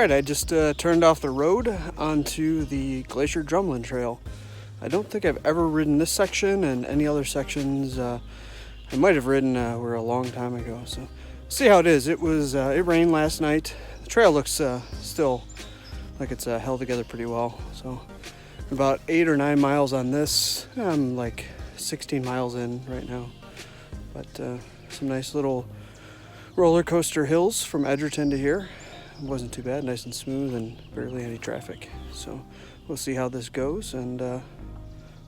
Alright, I just turned off the road onto the Glacier Drumlin Trail. I don't think I've ever ridden this section, and any other sections I might have ridden were a long time ago. So see how it is. It rained last night. The trail looks still like it's held together pretty well. So about 8 or 9 miles on this. I'm like 16 miles in right now. But some nice little roller coaster hills from Edgerton to here. It wasn't too bad, nice and smooth and barely any traffic. So we'll see how this goes, and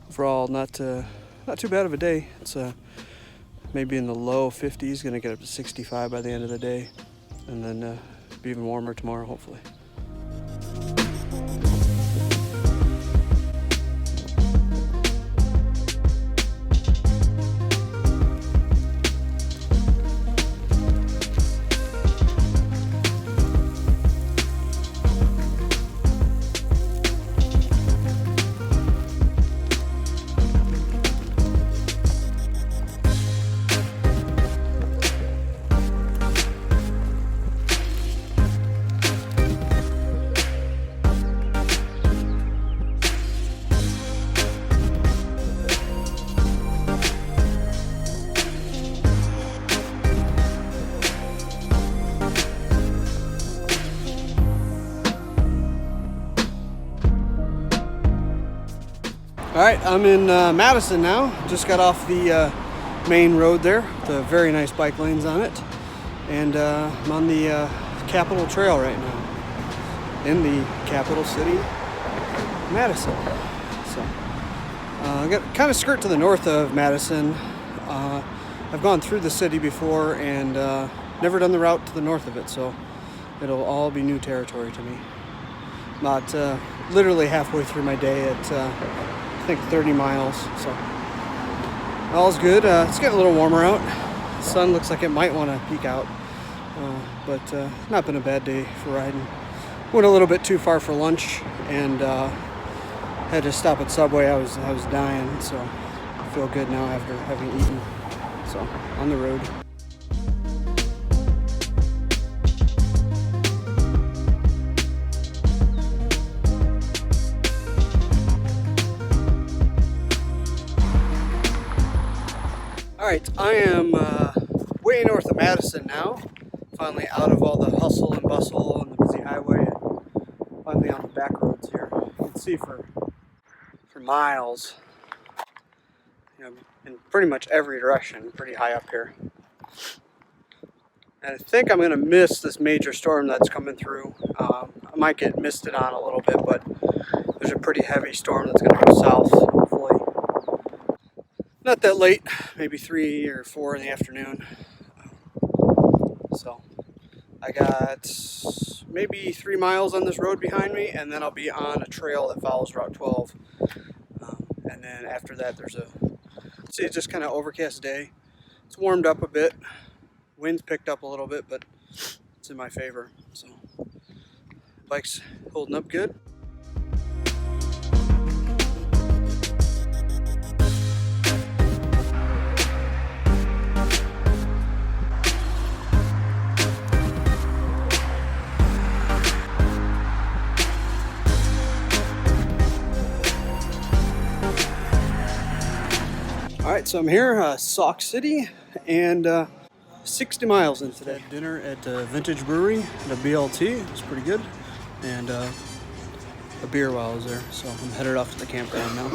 overall not too bad of a day. It's maybe in the low 50s, gonna get up to 65 by the end of the day, and then be even warmer tomorrow hopefully. All right, I'm in Madison now. Just got off the main road there, the very nice bike lanes on it, and I'm on the Capitol Trail right now, in the capital city, Madison. So I got kind of skirt to the north of Madison. I've gone through the city before and never done the route to the north of it, so it'll all be new territory to me. About literally halfway through my day at I think 30 miles, so all's good. It's getting a little warmer out. The sun looks like it might want to peek out, but not been a bad day for riding. Went a little bit too far for lunch and had to stop at Subway. I was dying, so I feel good now after having eaten. So on the road. All right, I am way north of Madison now, finally out of all the hustle and bustle on the busy highway, and finally on the back roads here. You can see for miles, you know, in pretty much every direction, pretty high up here. And I think I'm gonna miss this major storm that's coming through. I might get misted on a little bit, but there's a pretty heavy storm that's gonna go south, hopefully. Not that late, maybe 3 or 4 in the afternoon. So I got maybe 3 miles on this road behind me, and then I'll be on a trail that follows Route 12. And then after that, see, it's just kind of overcast day. It's warmed up a bit. Wind's picked up a little bit, but it's in my favor. So bike's holding up good. Alright, so I'm here, Sauk City, and 60 miles in today. Dinner at Vintage Brewery at a BLT. It was pretty good. And a beer while I was there. So I'm headed off to the campground now.